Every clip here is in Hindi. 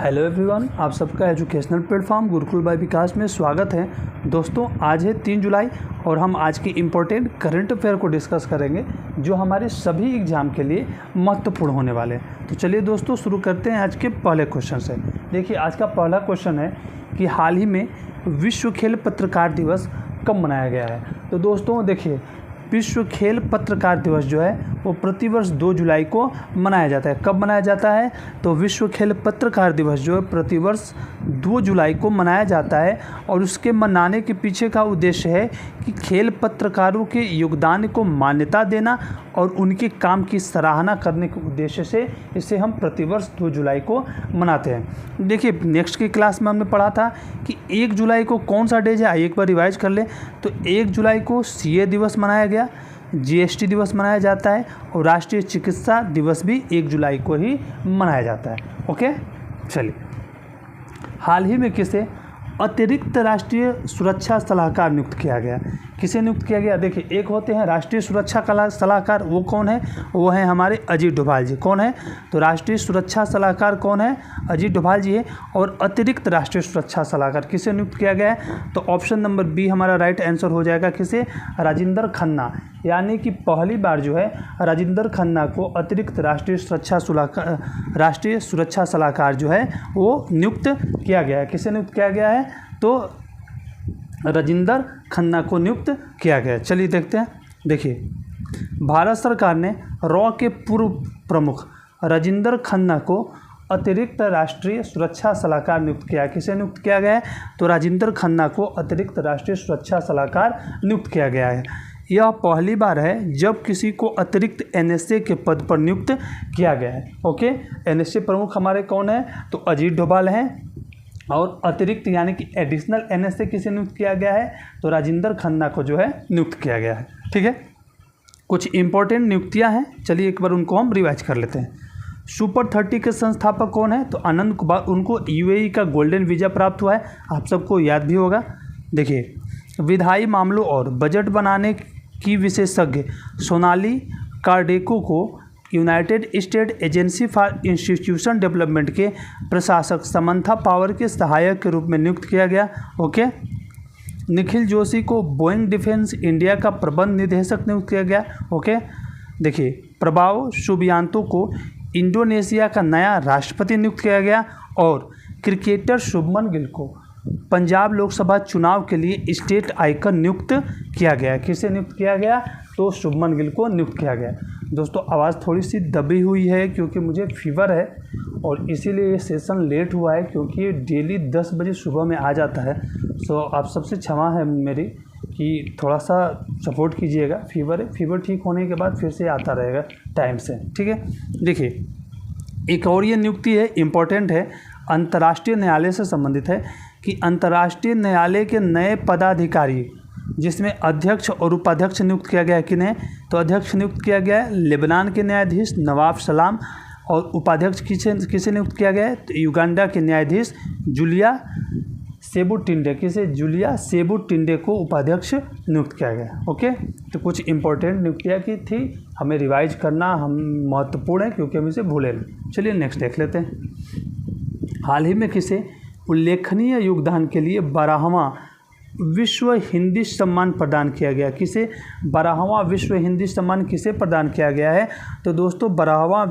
हेलो एवरीवन, आप सबका एजुकेशनल प्लेटफॉर्म गुरुकुल बाय विकास में स्वागत है। दोस्तों, आज है 3 जुलाई और हम आज की इम्पोर्टेंट करंट अफेयर को डिस्कस करेंगे जो हमारे सभी एग्ज़ाम के लिए महत्वपूर्ण होने वाले हैं। तो चलिए दोस्तों, शुरू करते हैं आज के पहले क्वेश्चन से। देखिए, आज का पहला क्वेश्चन है कि हाल ही में विश्व खेल पत्रकार दिवस कब मनाया गया है। तो दोस्तों देखिए, विश्व खेल पत्रकार दिवस जो है वो प्रतिवर्ष 2 जुलाई को मनाया जाता है। कब मनाया जाता है? तो विश्व खेल पत्रकार दिवस जो है प्रतिवर्ष 2 जुलाई को मनाया जाता है और उसके मनाने के पीछे का उद्देश्य है कि खेल पत्रकारों के योगदान को मान्यता देना और उनके काम की सराहना करने के उद्देश्य से इसे हम प्रतिवर्ष 2 जुलाई को मनाते हैं। देखिए, नेक्स्ट की क्लास में हमने पढ़ा था कि 1 जुलाई को कौन सा डे है, एक बार रिवाइज कर ले। तो 1 जुलाई को सीए दिवस मनाया गया, जीएसटी दिवस मनाया जाता है और राष्ट्रीय चिकित्सा दिवस भी 1 जुलाई को ही मनाया जाता है। ओके, चलिए, हाल ही में किसे अतिरिक्त राष्ट्रीय सुरक्षा सलाहकार नियुक्त किया गया? किसे नियुक्त किया गया? देखिए, एक होते हैं राष्ट्रीय सुरक्षा सलाहकार, वो कौन है? वो है हमारे अजीत डोभाल जी। कौन है? तो राष्ट्रीय सुरक्षा सलाहकार कौन है? अजीत डोभाल जी है। और अतिरिक्त राष्ट्रीय सुरक्षा सलाहकार किसे नियुक्त किया गया है? तो ऑप्शन नंबर बी हमारा राइट आंसर हो जाएगा। किसे? राजेंद्र खन्ना। यानी कि पहली बार जो है राजेंद्र खन्ना को अतिरिक्त राष्ट्रीय सुरक्षा सलाहकार जो है वो नियुक्त किया गया है। किसे नियुक्त किया गया है? तो राजेंद्र खन्ना को नियुक्त किया गया है। चलिए देखते हैं। देखिए, भारत सरकार ने रॉ के पूर्व प्रमुख राजेंद्र खन्ना को अतिरिक्त राष्ट्रीय सुरक्षा सलाहकार नियुक्त किया। किसे नियुक्त किया गया है? तो राजेंद्र खन्ना को अतिरिक्त राष्ट्रीय सुरक्षा सलाहकार नियुक्त किया गया है। यह पहली बार है जब किसी को अतिरिक्त एनएसए के पद पर नियुक्त किया गया है। ओके, एनएसए प्रमुख हमारे कौन है? तो अजीत डोभाल हैं। और अतिरिक्त यानी कि एडिशनल एनएसए किसे नियुक्त किया गया है? तो राजेंद्र खन्ना को जो है नियुक्त किया गया है। ठीक है, कुछ इंपॉर्टेंट नियुक्तियां हैं, चलिए एक बार उनको हम रिवाइज कर लेते हैं। सुपर 30 के संस्थापक कौन है? तो आनंद कुमार, उनको यूएई का गोल्डन वीज़ा प्राप्त हुआ है, आप सबको याद भी होगा। देखिए, विधायी मामलों और बजट बनाने की विशेषज्ञ सोनाली कार्डेको को United state agency for institution development के प्रशासक समंथा पावर के सहायक के रूप में नियुक्त किया गया। ओके, निखिल जोशी को बोइंग डिफेंस इंडिया का प्रबंध निदेशक नियुक्त किया गया। ओके, देखिए, प्रभाव सुबियांतो को इंडोनेशिया का नया राष्ट्रपति नियुक्त किया गया और क्रिकेटर शुभमन गिल को पंजाब लोकसभा चुनाव के लिए स्टेट आइकन नियुक्त किया गया। किसे नियुक्त किया गया? तो शुभमन गिल को नियुक्त किया गया। दोस्तों, आवाज़ थोड़ी सी दबी हुई है क्योंकि मुझे फीवर है और इसीलिए ये सेशन लेट हुआ है, क्योंकि ये डेली 10 बजे सुबह में आ जाता है। सो आप सबसे क्षमा है मेरी कि थोड़ा सा सपोर्ट कीजिएगा। फीवर ठीक होने के बाद फिर से आता रहेगा टाइम से। ठीक है, देखिए, एक और ये नियुक्ति है, इम्पोर्टेंट है, अंतर्राष्ट्रीय न्यायालय से संबंधित है कि अंतर्राष्ट्रीय न्यायालय के नए पदाधिकारी जिसमें अध्यक्ष और उपाध्यक्ष नियुक्त किया गया है। किन्हें? तो अध्यक्ष नियुक्त किया गया है लेबनान के न्यायाधीश नवाब सलाम और उपाध्यक्ष किसे नियुक्त किया गया है? तो युगांडा के न्यायाधीश जूलिया सेबुटिंडे। किसे? जूलिया सेबुटिंडे को उपाध्यक्ष नियुक्त किया गया। ओके, तो कुछ इंपॉर्टेंट नियुक्तियाँ की थी, हमें रिवाइज करना हम महत्वपूर्ण है क्योंकि हम इसे भूले नहीं। चलिए नेक्स्ट देख लेते हैं। हाल ही में किसे उल्लेखनीय योगदान के लिए 12वां विश्व हिंदी सम्मान प्रदान किया गया? किसे? 12वां विश्व हिंदी सम्मान किसे प्रदान किया गया है? तो दोस्तों, 12वां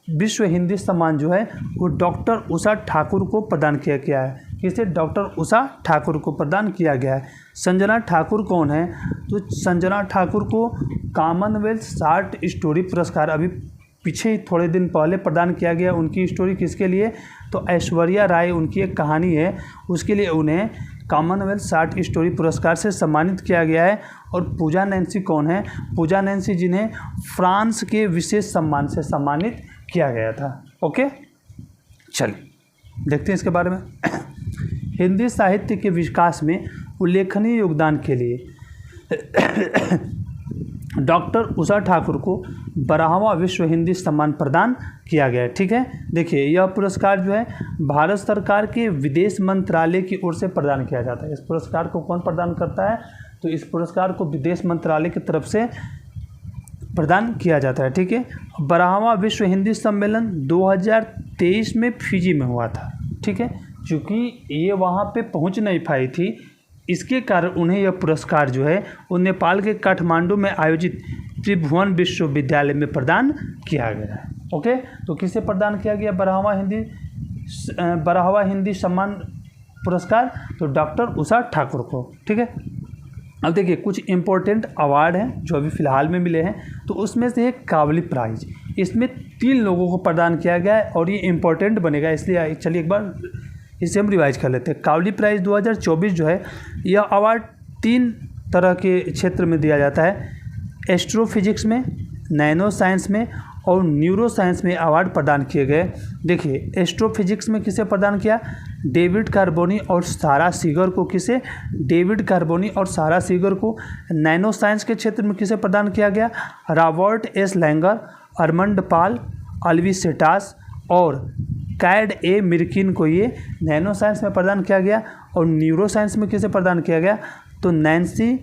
विश्व हिंदी सम्मान जो है वो डॉक्टर उषा ठाकुर को प्रदान किया गया है। किसे? डॉक्टर उषा ठाकुर को प्रदान किया गया है। संजना ठाकुर कौन है? तो संजना ठाकुर को कॉमनवेल्थ शॉर्ट स्टोरी पुरस्कार अभी पीछे ही थोड़े दिन पहले प्रदान किया गया। उनकी स्टोरी किसके लिए? तो ऐश्वर्या राय, उनकी एक कहानी है, उसके लिए उन्हें कॉमनवेल्थ शॉर्ट स्टोरी पुरस्कार से सम्मानित किया गया है। और पूजा नैन्सी कौन है? पूजा नैन्सी जिन्हें फ्रांस के विशेष सम्मान से सम्मानित किया गया था। ओके, चलिए देखते हैं इसके बारे में। हिंदी साहित्य के विकास में उल्लेखनीय योगदान के लिए डॉक्टर उषा ठाकुर को 12वां विश्व हिंदी सम्मान प्रदान किया गया। ठीक है, देखिए, यह पुरस्कार जो है भारत सरकार के विदेश मंत्रालय की ओर से प्रदान किया जाता है। इस पुरस्कार को कौन प्रदान करता है? तो इस पुरस्कार को विदेश मंत्रालय की तरफ से प्रदान किया जाता है। ठीक है, 12वां विश्व हिंदी सम्मेलन 2023 में फिजी में हुआ था। ठीक है, चूँकि ये वहाँ पे पहुँच नहीं पाई थी, इसके कारण उन्हें यह पुरस्कार जो है वो नेपाल के काठमांडू में आयोजित त्रिभुवन विश्वविद्यालय में प्रदान किया गया है। ओके, तो किसे प्रदान किया गया बराहवा हिंदी सम्मान पुरस्कार? तो डॉक्टर उषा ठाकुर को। ठीक है, अब देखिए कुछ इम्पोर्टेंट अवार्ड हैं जो अभी फ़िलहाल में मिले हैं, तो उसमें से एक कावली प्राइज़, इसमें 3 लोगों को प्रदान किया गया है और ये इम्पोर्टेंट बनेगा, इसलिए चलिए एक बार इसे हम रिवाइज कर लेते हैं। कावली प्राइज़ 2024 जो है, यह अवार्ड 3 तरह के क्षेत्र में दिया जाता है, एस्ट्रोफिजिक्स में, नैनो साइंस में और न्यूरो साइंस में अवार्ड प्रदान किए गए। देखिए एस्ट्रोफिजिक्स में किसे प्रदान किया? डेविड कार्बोनी और सारा सीगर को। किसे? डेविड कार्बोनी और सारा सीगर को। नैनो साइंस के क्षेत्र में किसे प्रदान किया गया? रॉबर्ट एस लैंगर, अरमंड पाल, अल्विसेटास और कैड ए मिर्किन को ये नैनो साइंस में प्रदान किया गया। और न्यूरो साइंस में किसे प्रदान किया गया? तो नैन्सी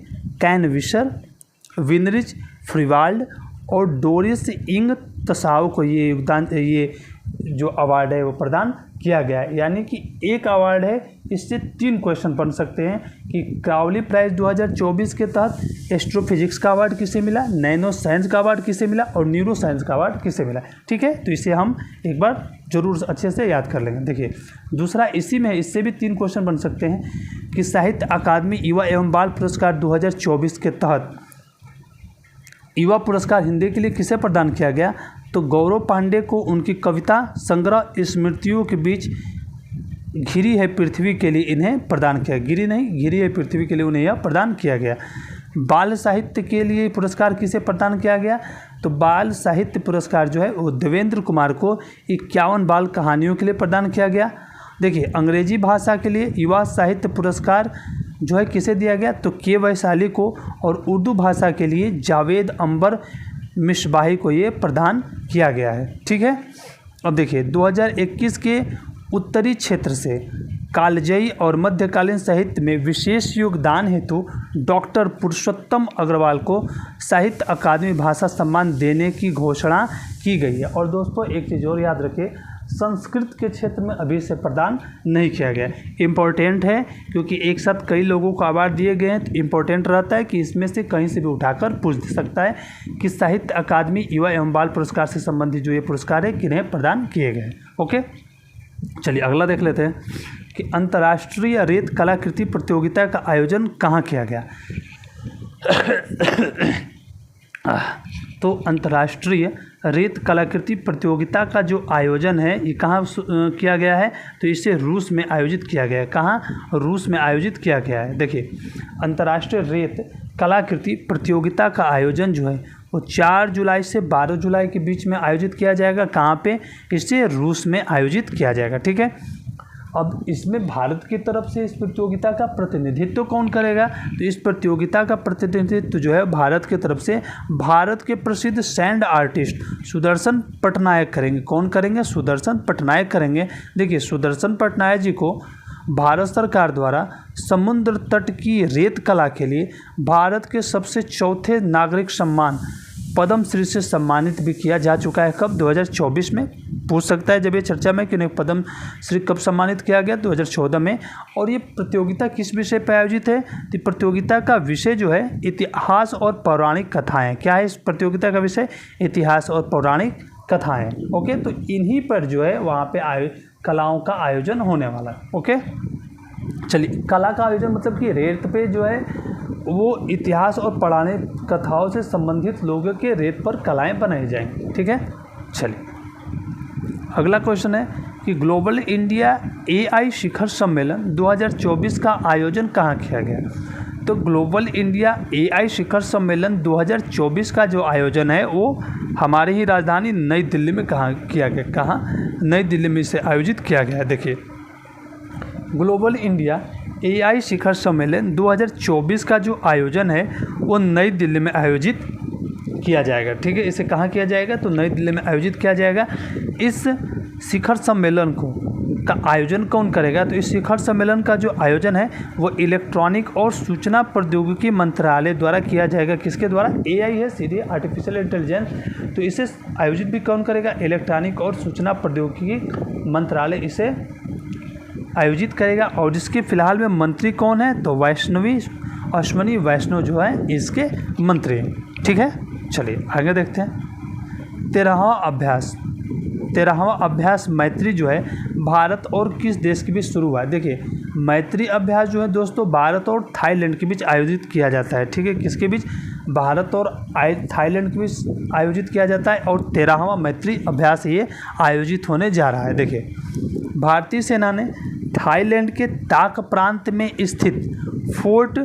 कैनविशर, विनरिच फ्रीवाल्ड और डोरिस इंग तसाव को ये जो अवार्ड है वो प्रदान किया गया है। यानी कि एक अवार्ड है, इससे 3 क्वेश्चन बन सकते हैं कि कावली प्राइज़ 2024 के तहत एस्ट्रोफिजिक्स का अवार्ड किसे मिला, नैनो साइंस का अवार्ड किसे मिला और न्यूरो साइंस का अवार्ड किसे मिला। ठीक है, तो इसे हम एक बार जरूर अच्छे से याद कर लेंगे। देखिए दूसरा इसी में, इससे भी 3 क्वेश्चन बन सकते हैं कि साहित्य अकादमी युवा एवं बाल पुरस्कार 2024 के तहत युवा पुरस्कार हिंदी के लिए किसे प्रदान किया गया? तो गौरव पांडे को उनकी कविता संग्रह स्मृतियों के बीच घिरी है पृथ्वी के लिए इन्हें प्रदान किया, गिरी नहीं घिरी है पृथ्वी के लिए उन्हें यह प्रदान किया गया। बाल साहित्य के लिए पुरस्कार किसे प्रदान किया गया? तो बाल साहित्य पुरस्कार जो है वो देवेंद्र कुमार को 51 बाल कहानियों के लिए प्रदान किया गया। देखिए अंग्रेजी भाषा के लिए युवा साहित्य पुरस्कार जो है किसे दिया गया? तो के वैशाली को। और उर्दू भाषा के लिए जावेद अंबर मिसबाही को ये प्रदान किया गया है। ठीक है, अब देखिए 2021 के उत्तरी क्षेत्र से कालजयी और मध्यकालीन साहित्य में विशेष योगदान हेतु डॉक्टर पुरुषोत्तम अग्रवाल को साहित्य अकादमी भाषा सम्मान देने की घोषणा की गई है। और दोस्तों एक चीज़ और याद रखिए, संस्कृत के क्षेत्र में अभी से प्रदान नहीं किया गया। इम्पोर्टेंट है क्योंकि एक साथ कई लोगों को अवार्ड दिए गए हैं, तो इम्पोर्टेंट रहता है कि इसमें से कहीं से भी उठाकर पूछ सकता है कि साहित्य अकादमी युवा एवं बाल पुरस्कार से संबंधित जो ये पुरस्कार है किन्हें प्रदान किए गए। ओके, चलिए अगला देख लेते हैं कि अंतर्राष्ट्रीय रेत कलाकृति प्रतियोगिता का आयोजन कहाँ किया गया। तो अंतर्राष्ट्रीय रेत कलाकृति प्रतियोगिता का जो आयोजन है ये कहाँ किया गया है? तो इसे रूस में आयोजित किया गया है। कहाँ? रूस में आयोजित किया गया है। देखिए अंतर्राष्ट्रीय रेत कलाकृति प्रतियोगिता का आयोजन जो है वो 4 जुलाई से 12 जुलाई के बीच में आयोजित किया जाएगा। कहाँ पे? इसे रूस में आयोजित किया जाएगा। ठीक है, अब इसमें भारत की तरफ से इस प्रतियोगिता का प्रतिनिधित्व कौन करेगा? तो इस प्रतियोगिता का प्रतिनिधित्व जो है भारत की तरफ से भारत के प्रसिद्ध सैंड आर्टिस्ट सुदर्शन पटनायक करेंगे। कौन करेंगे? सुदर्शन पटनायक करेंगे। देखिए सुदर्शन पटनायक जी को भारत सरकार द्वारा समुद्र तट की रेत कला के लिए भारत के सबसे चौथे नागरिक सम्मान पद्म श्री से सम्मानित भी किया जा चुका है। कब? 2024 में। पूछ सकता है जब ये चर्चा में कि उन्हें पद्म श्री कब सम्मानित किया गया? 2014 में। और ये प्रतियोगिता किस विषय पर आयोजित है? तो प्रतियोगिता का विषय जो है इतिहास और पौराणिक कथाएं। क्या है इस प्रतियोगिता का विषय? इतिहास और पौराणिक कथाएं। ओके, तो इन्हीं पर जो है वहाँ पे कलाओं का आयोजन होने वाला है। ओके, चलिए कला का आयोजन मतलब कि रेत पे जो है वो इतिहास और पौराणिक कथाओं से संबंधित लोगों के रेत पर कलाएं बनाई जाएंगी। ठीक है, चलिए अगला क्वेश्चन है कि ग्लोबल इंडिया AI शिखर सम्मेलन 2024 का आयोजन कहाँ किया गया? तो ग्लोबल इंडिया AI शिखर सम्मेलन 2024 का जो आयोजन है वो हमारी ही राजधानी नई दिल्ली में कहाँ किया गया? कहाँ? नई दिल्ली में इसे आयोजित किया गया है। देखिए ग्लोबल इंडिया AI शिखर सम्मेलन 2024 का जो आयोजन है वो नई दिल्ली में आयोजित किया जाएगा। ठीक है, इसे कहाँ किया जाएगा? तो नई दिल्ली में आयोजित किया जाएगा। इस शिखर सम्मेलन का आयोजन कौन करेगा? तो इस शिखर सम्मेलन का जो आयोजन है वो इलेक्ट्रॉनिक और सूचना प्रौद्योगिकी मंत्रालय द्वारा किया जाएगा। किसके द्वारा? AI है सीधे, आर्टिफिशियल इंटेलिजेंस। तो इसे आयोजित भी कौन करेगा? इलेक्ट्रॉनिक और सूचना प्रौद्योगिकी मंत्रालय इसे आयोजित करेगा। और जिसके फिलहाल में मंत्री कौन है? तो अश्विनी वैष्णव जो है इसके मंत्री। ठीक है, चलिए आगे देखते हैं। 13वां अभ्यास मैत्री जो है भारत और किस देश के बीच शुरू हुआ है? देखिए, मैत्री अभ्यास जो है दोस्तों भारत और थाईलैंड के बीच आयोजित किया जाता है। ठीक है, किसके बीच? भारत और थाईलैंड के बीच आयोजित किया जाता है। और 13वां मैत्री अभ्यास ये आयोजित होने जा रहा है। देखिए, भारतीय सेना ने थाईलैंड के ताक प्रांत में स्थित फोर्ट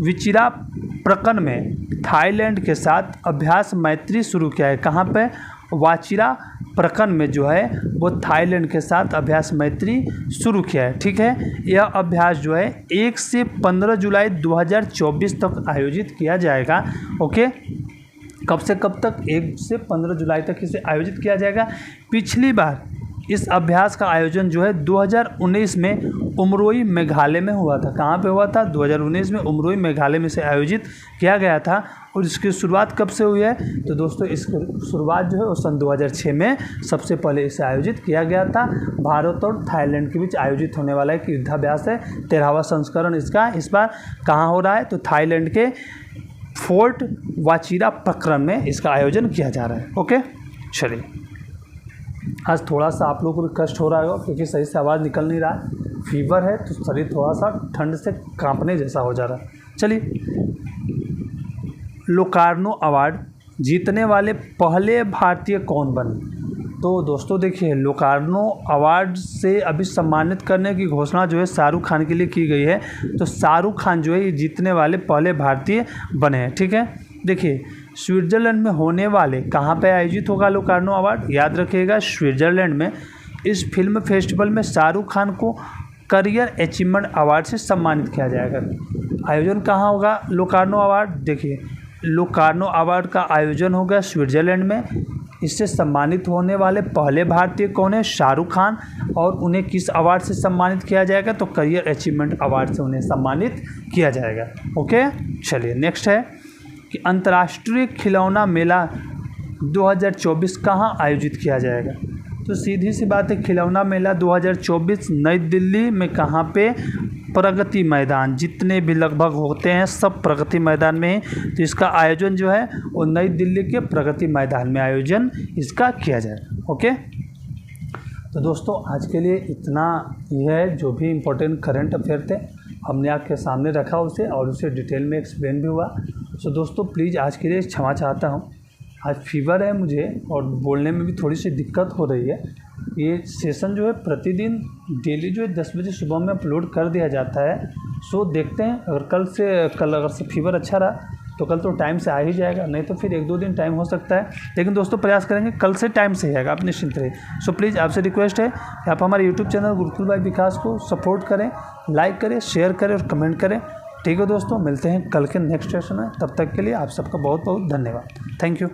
वाचिरापक्रम में थाईलैंड के साथ अभ्यास मैत्री शुरू किया है। कहाँ पे? वाचिरापक्रम में जो है वो थाईलैंड के साथ अभ्यास मैत्री शुरू किया है। ठीक है, यह अभ्यास जो है 1 से 15 जुलाई 2024 तक आयोजित किया जाएगा। ओके, कब से कब तक? 1 से 15 जुलाई तक इसे आयोजित किया जाएगा। पिछली बार इस अभ्यास का आयोजन जो है 2019 में उमरोई मेघालय में हुआ था। कहाँ पे हुआ था? 2019 में उमरोई मेघालय में से आयोजित किया गया था। और इसकी शुरुआत कब से हुई है? तो दोस्तों इसकी शुरुआत जो है वो सन 2006 में सबसे पहले इसे आयोजित किया गया था। भारत और थाईलैंड के बीच आयोजित होने वाला एक युद्धाभ्यास है। 13वां संस्करण इसका इस बार कहाँ हो रहा है? तो थाईलैंड के फोर्ट वाचिरापक्रम में इसका आयोजन किया जा रहा है। ओके, चलिए, आज थोड़ा सा आप लोगों को भी कष्ट हो रहा होगा क्योंकि सही से आवाज़ निकल नहीं रहा है। फीवर है तो शरीर थोड़ा सा ठंड से कांपने जैसा हो जा रहा है। चलिए, लोकार्नो अवार्ड जीतने वाले पहले भारतीय कौन बने? तो दोस्तों देखिए, लोकार्नो अवार्ड से अभी सम्मानित करने की घोषणा जो है शाहरुख खान के लिए की गई है। तो शाहरुख खान जो है ये जीतने वाले पहले भारतीय बने हैं। ठीक है, देखिए, स्विट्ज़रलैंड में होने वाले कहाँ पे आयोजित होगा लोकार्नो अवार्ड? याद रखिएगा, स्विट्ज़रलैंड में। इस फिल्म फेस्टिवल में शाहरुख खान को करियर अचीवमेंट अवार्ड से सम्मानित किया जाएगा। आयोजन कहाँ होगा लोकार्नो अवार्ड? देखिए, लोकार्नो अवार्ड का आयोजन होगा स्विट्ज़रलैंड में। इससे सम्मानित होने वाले पहले भारतीय कौन है? शाहरुख खान। और उन्हें किस अवार्ड से सम्मानित किया जाएगा? तो करियर अचीवमेंट अवार्ड से उन्हें सम्मानित किया जाएगा। ओके, चलिए नेक्स्ट है कि अंतर्राष्ट्रीय खिलौना मेला 2024 कहाँ आयोजित किया जाएगा? तो सीधी सी बात है, खिलौना मेला 2024 नई दिल्ली में कहाँ पे? प्रगति मैदान। जितने भी लगभग होते हैं सब प्रगति मैदान में ही। तो इसका आयोजन जो है वो नई दिल्ली के प्रगति मैदान में आयोजन इसका किया जाएगा। ओके, तो दोस्तों आज के लिए इतना ही है। जो भी इम्पोर्टेंट करंट अफेयर थे हमने आपके सामने रखा उसे, और उसे डिटेल में एक्सप्लेन भी हुआ। सो दोस्तों प्लीज़ आज के लिए क्षमा चाहता हूँ। आज फीवर है मुझे और बोलने में भी थोड़ी सी दिक्कत हो रही है। ये सेशन जो है प्रतिदिन डेली जो है 10 बजे सुबह में अपलोड कर दिया जाता है। सो देखते हैं, अगर कल अगर से फीवर अच्छा रहा तो कल तो टाइम से आ ही जाएगा, नहीं तो फिर 1-2 दिन टाइम हो सकता है। लेकिन दोस्तों प्रयास करेंगे कल से टाइम से ही आएगा, आप निश्चिंत रहिए। सो प्लीज़ आपसे रिक्वेस्ट है कि आप हमारे यूट्यूब चैनल गुरुकुल बाय विकास को सपोर्ट करें, लाइक करें, शेयर करें और कमेंट करें। ठीक है दोस्तों, मिलते हैं कल के नेक्स्ट सेशन में। तब तक के लिए आप सबका बहुत बहुत धन्यवाद। Thank you.